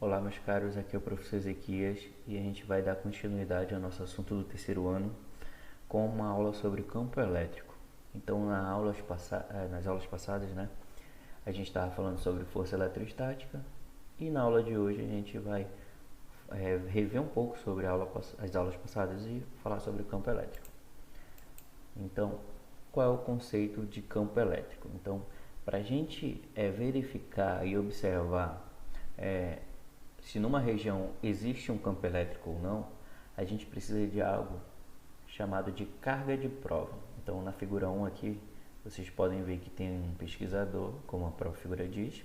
Olá, meus caros, aqui é o professor Ezequias e a gente vai dar continuidade ao nosso assunto do terceiro ano com uma aula sobre campo elétrico. Então, nas aulas passadas, né, a gente estava falando sobre força eletrostática e na aula de hoje a gente vai rever um pouco sobre as aulas passadas e falar sobre o campo elétrico. Então, qual é o conceito de campo elétrico? Então, para a gente verificar e observar se numa região existe um campo elétrico ou não, a gente precisa de algo chamado de carga de prova. Então, na figura 1 aqui, vocês podem ver que tem um pesquisador, como a própria figura diz,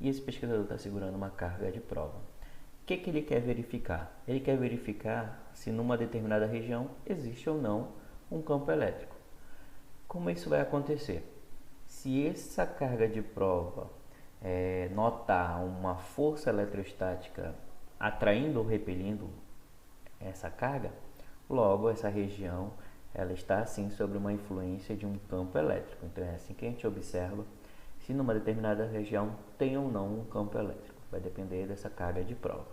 e esse pesquisador está segurando uma carga de prova. O que ele quer verificar? Ele quer verificar se numa determinada região existe ou não um campo elétrico. Como isso vai acontecer? Se essa carga de prova notar uma força eletrostática atraindo ou repelindo essa carga, logo essa região ela está assim sob uma influência de um campo elétrico. Então é assim que a gente observa se numa determinada região tem ou não um campo elétrico. Vai depender dessa carga de prova.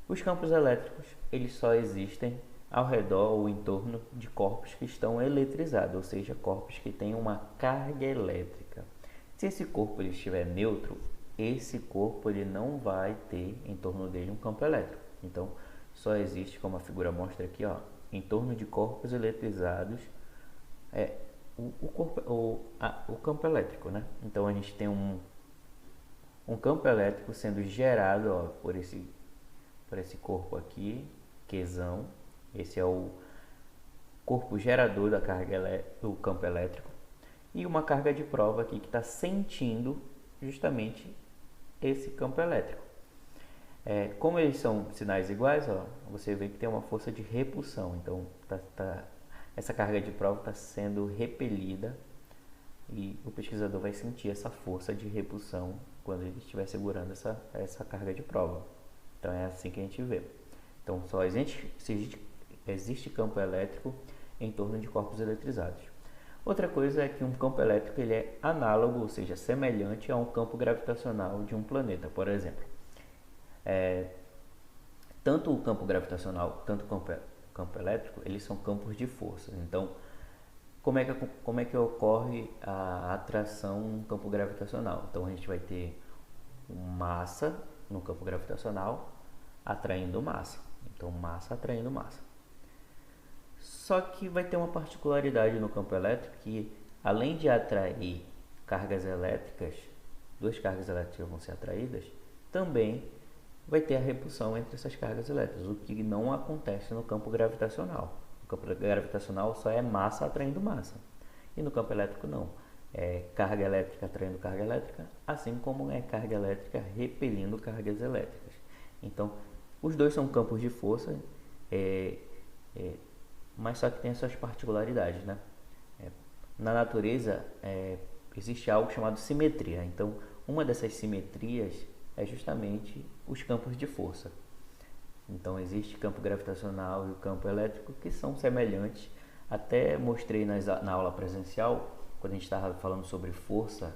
Os campos elétricos eles só existem ao redor ou em torno de corpos que estão eletrizados, ou seja, corpos que têm uma carga elétrica. Se esse corpo ele estiver neutro, esse corpo ele não vai ter em torno dele um campo elétrico. Então, só existe, como a figura mostra aqui, ó, em torno de corpos eletrizados, o campo elétrico, né? Então, a gente tem um campo elétrico sendo gerado, ó, por esse corpo aqui, Qzão. Esse é o corpo gerador da carga do campo elétrico. E uma carga de prova aqui que está sentindo justamente esse campo elétrico. Como eles são sinais iguais, ó, você vê que tem uma força de repulsão. Então, essa carga de prova está sendo repelida e o pesquisador vai sentir essa força de repulsão quando ele estiver segurando essa carga de prova. Então, é assim que a gente vê. Então, só existe campo elétrico em torno de corpos eletrizados. Outra coisa é que um campo elétrico ele é análogo, ou seja, semelhante a um campo gravitacional de um planeta, por exemplo. Tanto o campo gravitacional, tanto o campo elétrico, eles são campos de força. Então, como é que ocorre a atração no campo gravitacional? Então, a gente vai ter massa no campo gravitacional atraindo massa. Então, massa atraindo massa. Só que vai ter uma particularidade no campo elétrico que, além de atrair cargas elétricas, duas cargas elétricas vão ser atraídas, também vai ter a repulsão entre essas cargas elétricas, o que não acontece no campo gravitacional. No campo gravitacional só é massa atraindo massa, e no campo elétrico não. É carga elétrica atraindo carga elétrica, assim como é carga elétrica repelindo cargas elétricas. Então, os dois são campos de força, mas só que tem as suas particularidades, né? Na natureza existe algo chamado simetria. Então, uma dessas simetrias é justamente os campos de força. Então, existe campo gravitacional e o campo elétrico que são semelhantes. Até mostrei na aula presencial, quando a gente estava falando sobre força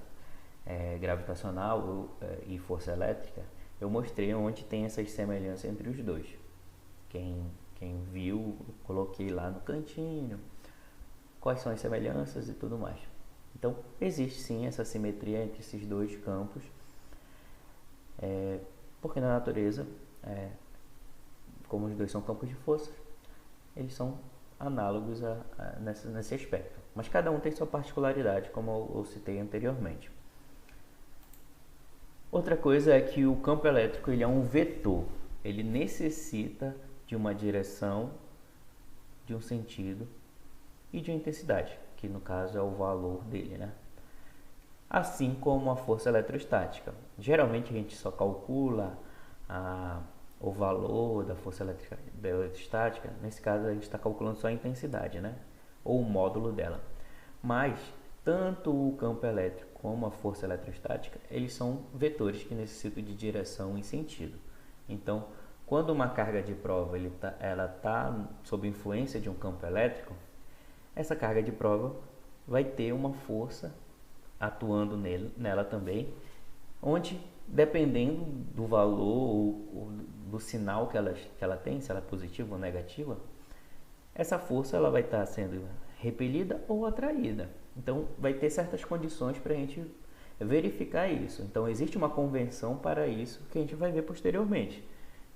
gravitacional e força elétrica, eu mostrei onde tem essas semelhanças entre os dois. Quem viu, coloquei lá no cantinho quais são as semelhanças e tudo mais. Então, existe sim essa simetria entre esses dois campos, porque na natureza, como os dois são campos de força, eles são análogos nesse aspecto. Mas cada um tem sua particularidade, como eu citei anteriormente. Outra coisa é que o campo elétrico ele é um vetor. Ele necessita de uma direção, de um sentido e de uma intensidade, que no caso é o valor dele, né? Assim como a força eletrostática. Geralmente a gente só calcula o valor da força eletrostática, nesse caso a gente está calculando só a intensidade, né? Ou o módulo dela. Mas tanto o campo elétrico como a força eletrostática, eles são vetores que necessitam de direção e sentido. Então, quando uma carga de prova ela está sob influência de um campo elétrico, essa carga de prova vai ter uma força atuando nela também, onde, dependendo do valor ou do sinal que ela tem, se ela é positiva ou negativa, essa força ela vai estar sendo repelida ou atraída. Então, vai ter certas condições para a gente verificar isso. Então, existe uma convenção para isso que a gente vai ver posteriormente.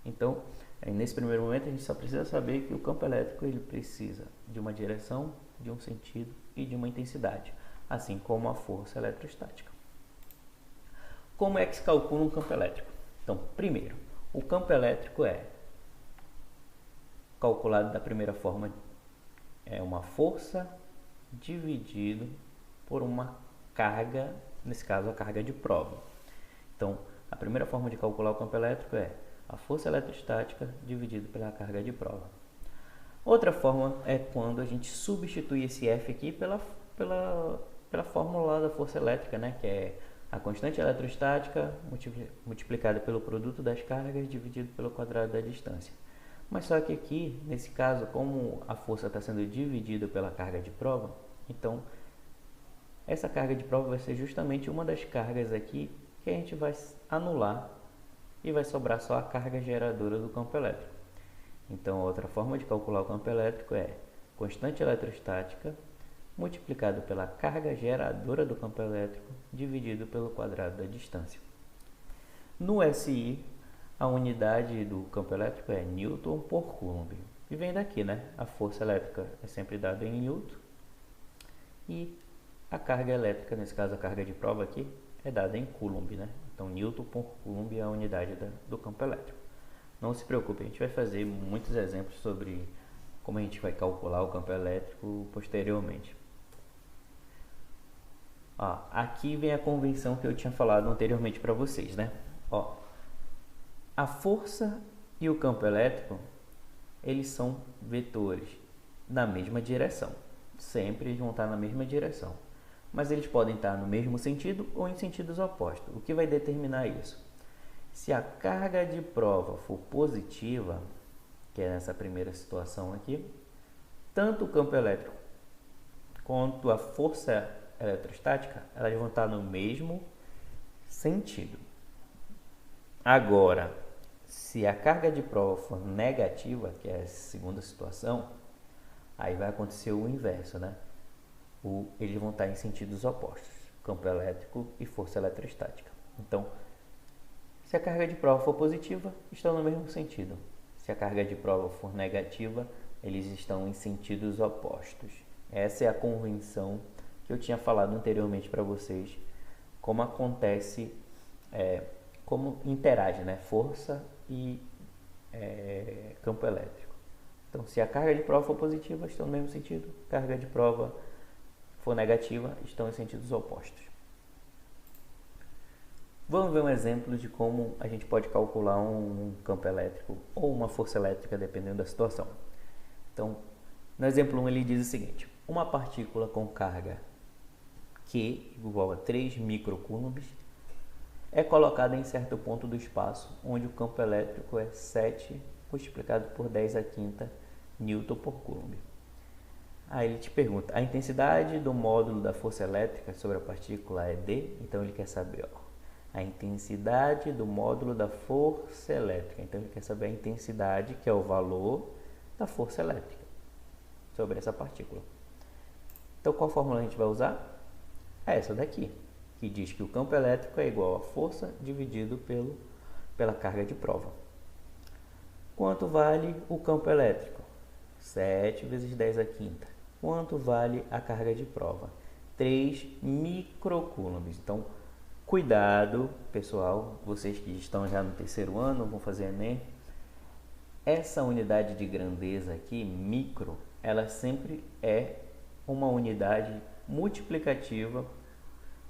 Então, nesse primeiro momento, a gente só precisa saber que o campo elétrico ele precisa de uma direção, de um sentido e de uma intensidade, assim como a força eletrostática. Como é que se calcula um campo elétrico? Então, primeiro, o campo elétrico é calculado da primeira forma, é uma força dividido por uma carga, nesse caso a carga de prova. Então, a primeira forma de calcular o campo elétrico é a força eletrostática dividido pela carga de prova. Outra forma é quando a gente substitui esse F aqui pela fórmula lá da força elétrica, né? Que é a constante eletrostática multiplicada pelo produto das cargas dividido pelo quadrado da distância. Mas só que aqui, nesse caso, como a força está sendo dividida pela carga de prova, então essa carga de prova vai ser justamente uma das cargas aqui que a gente vai anular e vai sobrar só a carga geradora do campo elétrico. Então, outra forma de calcular o campo elétrico é constante eletrostática multiplicado pela carga geradora do campo elétrico dividido pelo quadrado da distância. No SI, a unidade do campo elétrico é Newton por Coulomb. E vem daqui, né? A força elétrica é sempre dada em Newton e a carga elétrica, nesse caso a carga de prova aqui, é dada em Coulomb, né? Então, Newton por Coulomb é a unidade do campo elétrico. Não se preocupe, a gente vai fazer muitos exemplos sobre como a gente vai calcular o campo elétrico posteriormente. Ó, aqui vem a convenção que eu tinha falado anteriormente para vocês, né? Ó, a força e o campo elétrico, eles são vetores na mesma direção. Sempre eles vão estar na mesma direção. Mas eles podem estar no mesmo sentido ou em sentidos opostos. O que vai determinar isso? Se a carga de prova for positiva, que é nessa primeira situação aqui, tanto o campo elétrico quanto a força eletrostática, elas vão estar no mesmo sentido. Agora, se a carga de prova for negativa, que é a segunda situação, aí vai acontecer o inverso, né? Eles vão estar em sentidos opostos, campo elétrico e força eletrostática. Então, se a carga de prova for positiva, estão no mesmo sentido. Se a carga de prova for negativa, eles estão em sentidos opostos. Essa é a convenção que eu tinha falado anteriormente para vocês, como acontece, como interage, né? Força e campo elétrico. Então, se a carga de prova for positiva, estão no mesmo sentido. Carga de prova for negativa, estão em sentidos opostos. Vamos ver um exemplo de como a gente pode calcular um campo elétrico ou uma força elétrica, dependendo da situação. Então, no exemplo 1, ele diz o seguinte: uma partícula com carga Q igual a 3 microcoulombs é colocada em certo ponto do espaço, onde o campo elétrico é 7 multiplicado por 10 a quinta Newton por Coulomb. Aí ele te pergunta, a intensidade do módulo da força elétrica sobre a partícula é D, então ele quer saber, a intensidade do módulo da força elétrica. Então ele quer saber a intensidade, que é o valor da força elétrica sobre essa partícula. Então qual fórmula a gente vai usar? É essa daqui, que diz que o campo elétrico é igual a força dividido pela carga de prova. Quanto vale o campo elétrico? 7 vezes 10 a quinta. Quanto vale a carga de prova? 3 microcoulombs. Então, cuidado, pessoal, vocês que estão já no terceiro ano, vão fazer Enem. Essa unidade de grandeza aqui, micro, ela sempre é uma unidade multiplicativa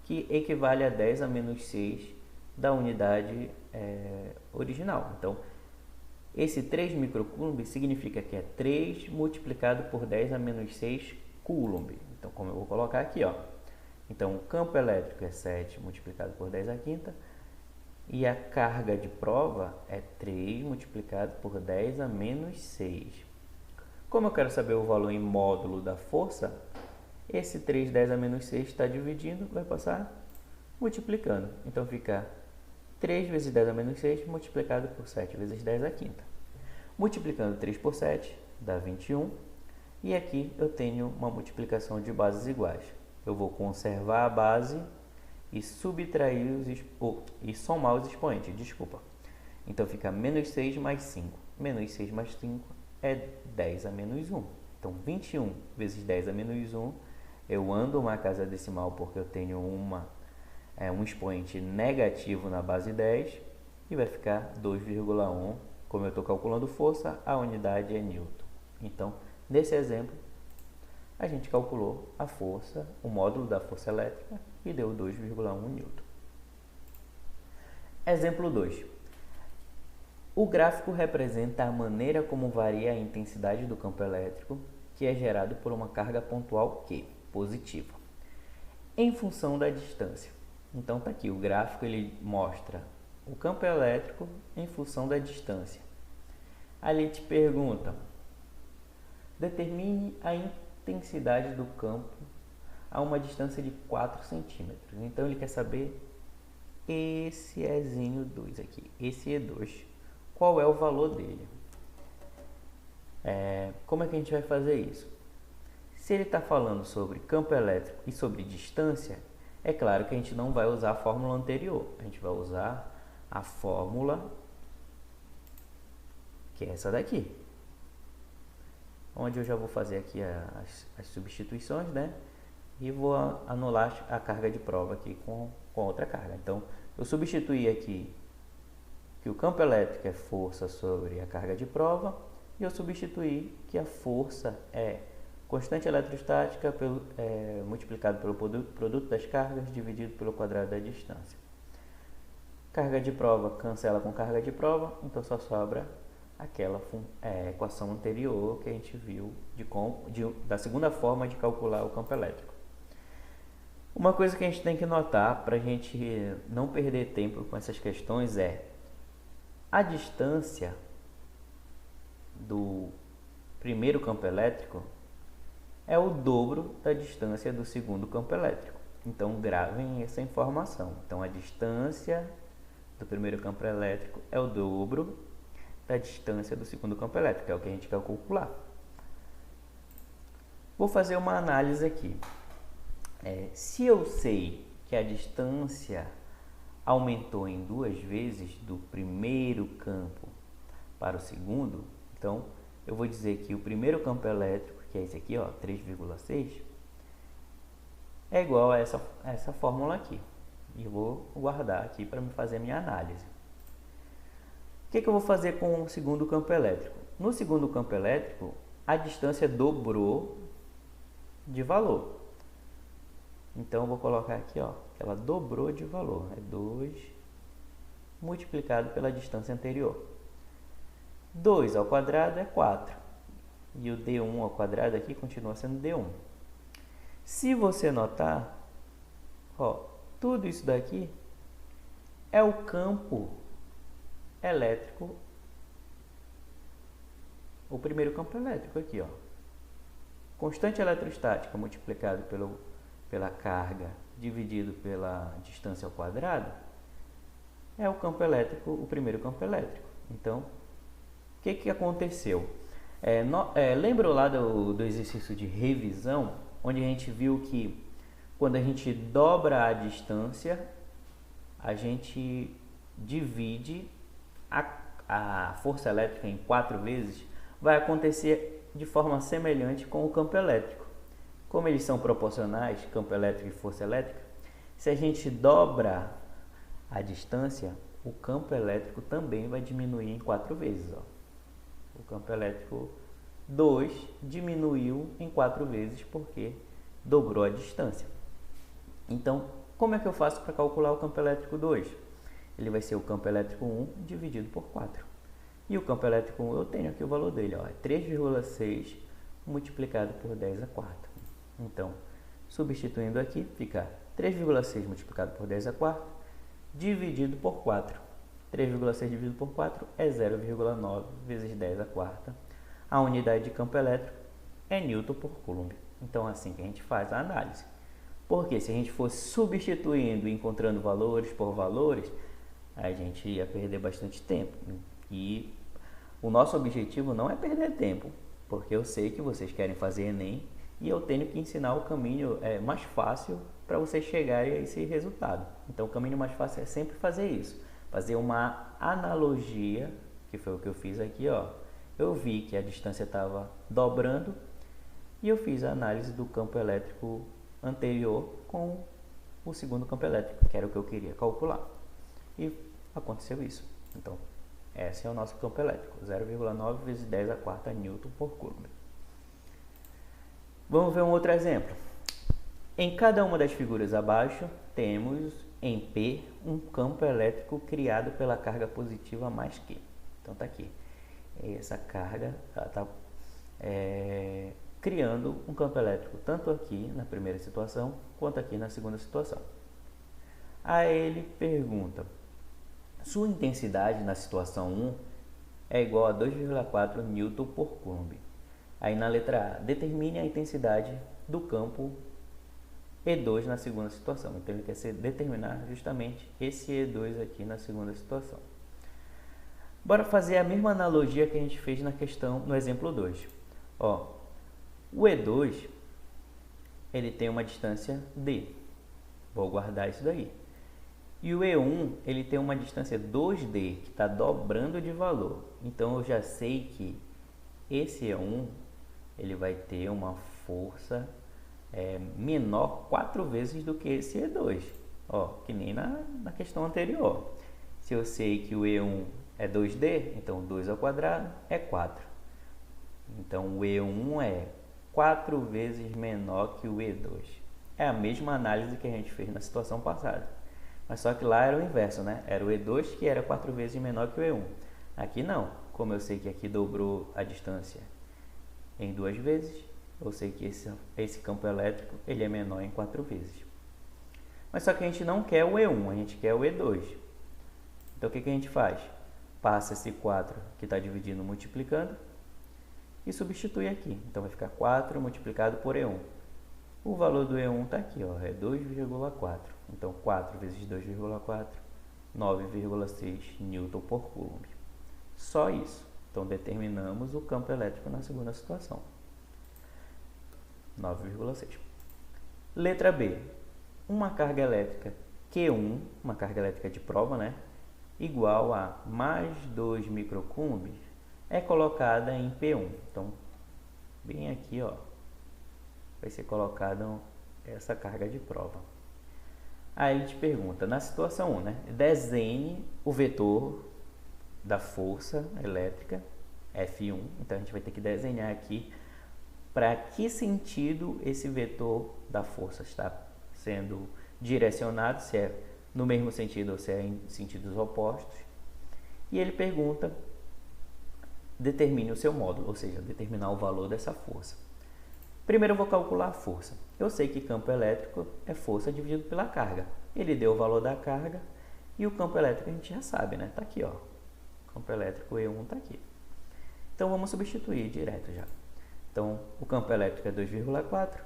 que equivale a 10 a menos 6 da unidade original. Então, esse 3 microcoulomb significa que é 3 multiplicado por 10 a menos 6 coulomb. Então, como eu vou colocar aqui, então o campo elétrico é 7 multiplicado por 10 a quinta e a carga de prova é 3 multiplicado por 10 a menos 6. Como eu quero saber o valor em módulo da força, esse 3, 10 a menos 6 está dividindo, vai passar multiplicando. Então fica 3 vezes 10 a menos 6 multiplicado por 7 vezes 10 à quinta. Multiplicando 3 por 7 dá 21. E aqui eu tenho uma multiplicação de bases iguais. Eu vou conservar a base e subtrair e somar os expoentes, desculpa. Então fica menos 6 mais 5. Menos 6 mais 5 é 10 a menos 1. Então 21 vezes 10 a menos 1, eu ando uma casa decimal porque eu tenho um expoente negativo na base 10 e vai ficar 2,1. Como eu estou calculando força, a unidade é newton. Então, nesse exemplo, a gente calculou a força, o módulo da força elétrica e deu 2,1 newton. Exemplo 2. O gráfico representa a maneira como varia a intensidade do campo elétrico, que é gerado por uma carga pontual Q, positiva, em função da distância. Então, está aqui, o gráfico ele mostra o campo elétrico em função da distância. Ali te pergunta, determine a intensidade do campo a uma distância de 4 centímetros. Então, ele quer saber esse Ezinho 2 aqui, esse E2, qual é o valor dele. Como é que a gente vai fazer isso? Se ele está falando sobre campo elétrico e sobre distância, é claro que a gente não vai usar a fórmula anterior. A gente vai usar a fórmula que é essa daqui. Onde eu já vou fazer aqui as substituições, né? E vou anular a carga de prova aqui com outra carga. Então, eu substituí aqui que o campo elétrico é força sobre a carga de prova. E eu substituí que a força é constante eletrostática multiplicado pelo produto das cargas dividido pelo quadrado da distância. Carga de prova cancela com carga de prova, então só sobra aquela equação anterior que a gente viu da segunda forma de calcular o campo elétrico. Uma coisa que a gente tem que notar para a gente não perder tempo com essas questões é a distância do primeiro campo elétrico é o dobro da distância do segundo campo elétrico. Então, gravem essa informação. Então, a distância do primeiro campo elétrico é o dobro da distância do segundo campo elétrico, é o que a gente quer calcular. Vou fazer uma análise aqui. Se eu sei que a distância aumentou em 2 vezes do primeiro campo para o segundo, então eu vou dizer que o primeiro campo elétrico, que é esse aqui, 3,6, é igual a essa fórmula aqui. E eu vou guardar aqui para me fazer a minha análise. O que eu vou fazer com o segundo campo elétrico? No segundo campo elétrico, a distância dobrou de valor. Então, eu vou colocar aqui, que ela dobrou de valor. É 2 multiplicado pela distância anterior. 2 ao quadrado é 4. E o D1 ao quadrado aqui continua sendo D1. Se você notar, tudo isso daqui é o campo elétrico, o primeiro campo elétrico aqui, constante eletrostática multiplicado pela carga dividido pela distância ao quadrado é o campo elétrico, o primeiro campo elétrico. Então, o que aconteceu? Lembra lá do exercício de revisão, onde a gente viu que quando a gente dobra a distância, a gente divide a força elétrica em 4 vezes, vai acontecer de forma semelhante com o campo elétrico. Como eles são proporcionais, campo elétrico e força elétrica, se a gente dobra a distância, o campo elétrico também vai diminuir em 4 vezes. O campo elétrico 2 diminuiu em 4 vezes porque dobrou a distância. Então, como é que eu faço para calcular o campo elétrico 2? Ele vai ser o campo elétrico 1 dividido por 4. E o campo elétrico 1, eu tenho aqui o valor dele, é 3,6 multiplicado por 10 a quarta. Então, substituindo aqui, fica 3,6 multiplicado por 10 a quarta dividido por 4. 3,6 dividido por 4 é 0,9 vezes 10 a quarta. A unidade de campo elétrico é Newton por Coulomb. Então, é assim que a gente faz a análise. Porque se a gente fosse substituindo e encontrando valores por valores, a gente ia perder bastante tempo. E o nosso objetivo não é perder tempo, porque eu sei que vocês querem fazer Enem e eu tenho que ensinar o caminho mais fácil para vocês chegarem a esse resultado. Então o caminho mais fácil é sempre fazer isso, fazer uma analogia, que foi o que eu fiz aqui, ó. Eu vi que a distância estava dobrando e eu fiz a análise do campo elétrico anterior com o segundo campo elétrico, que era o que eu queria calcular. E aconteceu isso. Então, esse é o nosso campo elétrico, 0,9 vezes 10 a quarta Newton por Coulomb. Vamos ver um outro exemplo. Em cada uma das figuras abaixo, temos em P um campo elétrico criado pela carga positiva mais Q. Então está aqui. Essa carga está criando um campo elétrico tanto aqui na primeira situação quanto aqui na segunda situação. Aí ele pergunta: sua intensidade na situação 1 é igual a 2,4 Newton por Coulomb. Aí na letra A, determine a intensidade do campo E2 na segunda situação. Então ele quer determinar justamente esse E2 aqui na segunda situação. Bora fazer a mesma analogia que a gente fez na questão, no exemplo 2. Ó, o E2 ele tem uma distância D. Vou guardar isso daí. E o E1 ele tem uma distância 2D, que está dobrando de valor. Então eu já sei que esse E1 ele vai ter uma força menor 4 vezes do que esse E2. Ó, que nem na questão anterior. Se eu sei que o E1 é 2D, então 2 ao quadrado é 4. Então o E1 é 4 vezes menor que o E2. É a mesma análise que a gente fez na situação passada. Mas só que lá era o inverso, né? Era o E2 que era 4 vezes menor que o E1. Aqui não. Como eu sei que aqui dobrou a distância em 2 vezes, eu sei que esse campo elétrico ele é menor em 4 vezes. Mas só que a gente não quer o E1, a gente quer o E2. Então o que a gente faz? Passa esse 4 que está dividindo multiplicando e substitui aqui. Então vai ficar 4 multiplicado por E1. O valor do E1 está aqui, ó, é 2,4. Então 4 vezes 2,4, 9,6 Newton por Coulomb. Só isso. Então determinamos o campo elétrico na segunda situação. 9,6. Letra B. Uma carga elétrica Q1, uma carga elétrica de prova, né? Igual a mais 2 microcoulombs, é colocada em P1. Então, bem aqui, ó, vai ser colocada essa carga de prova. Aí ele te pergunta, na situação 1, né? Desenhe o vetor da força elétrica, F1. Então, a gente vai ter que desenhar aqui para que sentido esse vetor da força está sendo direcionado, se é no mesmo sentido ou se é em sentidos opostos. E ele pergunta, determine o seu módulo, ou seja, determinar o valor dessa força. Primeiro eu vou calcular a força. Eu sei que campo elétrico é força dividido pela carga. Ele deu o valor da carga e o campo elétrico a gente já sabe, né? Tá aqui, ó. O campo elétrico E1 tá aqui. Então vamos substituir direto já. Então o campo elétrico é 2,4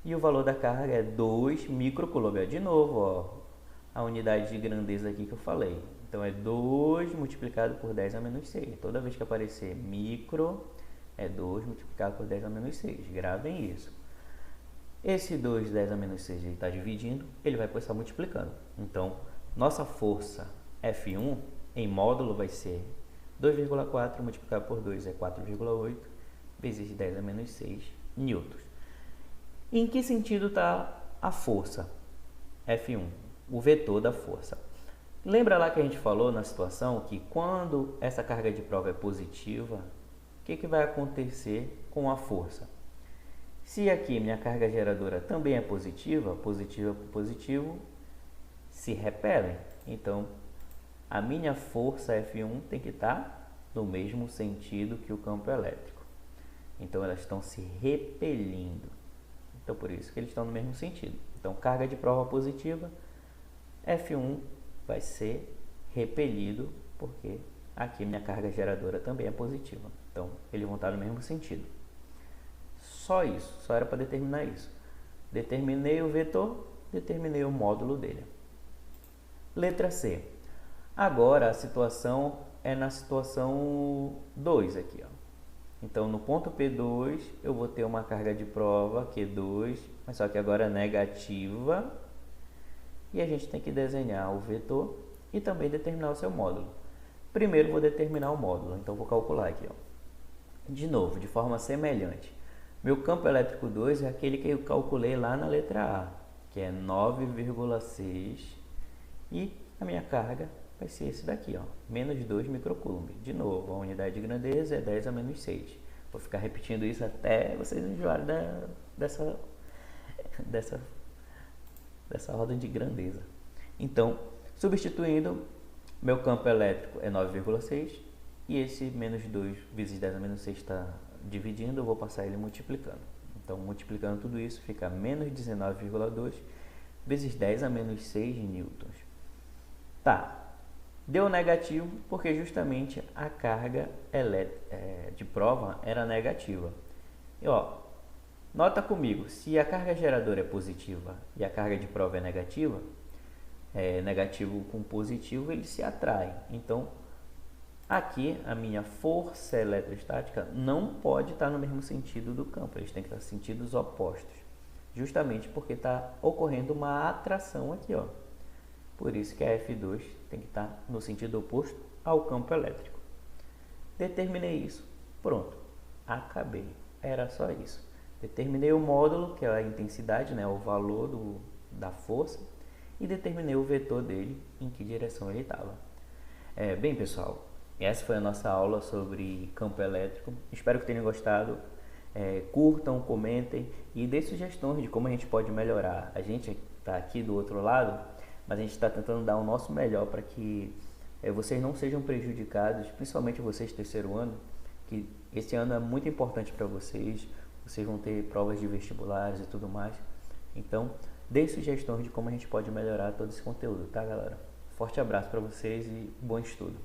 e o valor da carga é 2 microcoulomb. De novo, ó, a unidade de grandeza aqui que eu falei. Então é 2 multiplicado por 10 a menos 6. Toda vez que aparecer micro, é 2 multiplicado por 10 a menos 6. Gravem isso. Esse 2, 10 a menos 6, ele está dividindo, ele vai estar multiplicando. Então, nossa força F1 em módulo vai ser 2,4 multiplicado por 2 é 4,8 vezes 10 a menos 6 newtons. Em que sentido está a força F1? O vetor da força. Lembra lá que a gente falou na situação que quando essa carga de prova é positiva, o que vai acontecer com a força? Se aqui minha carga geradora também é positiva, positivo por positivo se repelem. Então, a minha força F1 tem que estar no mesmo sentido que o campo elétrico. Então, elas estão se repelindo. Então, por isso que eles estão no mesmo sentido. Então, carga de prova positiva, F1 vai ser repelido, porque aqui minha carga geradora também é positiva. Então, eles vão estar no mesmo sentido. Só isso, só era para determinar isso. Determinei o vetor, determinei o módulo dele. Letra C. Agora a situação é na situação 2 aqui, ó. Então no ponto P2 eu vou ter uma carga de prova Q2, mas só que agora é negativa. E a gente tem que desenhar o vetor e também determinar o seu módulo. Primeiro vou determinar o módulo, então vou calcular aqui, ó. De novo, de forma semelhante. Meu campo elétrico 2 é aquele que eu calculei lá na letra A, que é 9,6, e a minha carga vai ser esse daqui, ó, menos 2 microcoulomb. De novo, a unidade de grandeza é 10 a menos 6. Vou ficar repetindo isso até vocês enjoarem dessa ordem de grandeza. Então, substituindo, meu campo elétrico é 9,6 e esse menos 2 vezes 10 a menos 6 está dividindo, eu vou passar ele multiplicando. Então, multiplicando tudo isso, fica menos 19,2 vezes 10 a menos 6 newtons. Tá, deu negativo porque justamente a carga de prova era negativa. E ó, nota comigo, se a carga geradora é positiva e a carga de prova é negativa, negativo com positivo ele se atrai. Então, aqui a minha força eletrostática não pode estar no mesmo sentido do campo, eles têm que estar em sentidos opostos, justamente porque está ocorrendo uma atração aqui, ó. Por isso que a F2 tem que estar no sentido oposto ao campo elétrico. Determinei isso, pronto, acabei, era só isso. Determinei o módulo, que é a intensidade, né, o valor da força, e determinei o vetor dele, em que direção ele estava. Bem, pessoal, essa foi a nossa aula sobre campo elétrico. Espero que tenham gostado. Curtam, comentem e deem sugestões de como a gente pode melhorar. A gente está aqui do outro lado, mas a gente está tentando dar o nosso melhor para que vocês não sejam prejudicados, principalmente vocês terceiro ano, que esse ano é muito importante para vocês. Vocês vão ter provas de vestibulares e tudo mais. Então, dê sugestões de como a gente pode melhorar todo esse conteúdo, tá, galera? Forte abraço para vocês e bom estudo.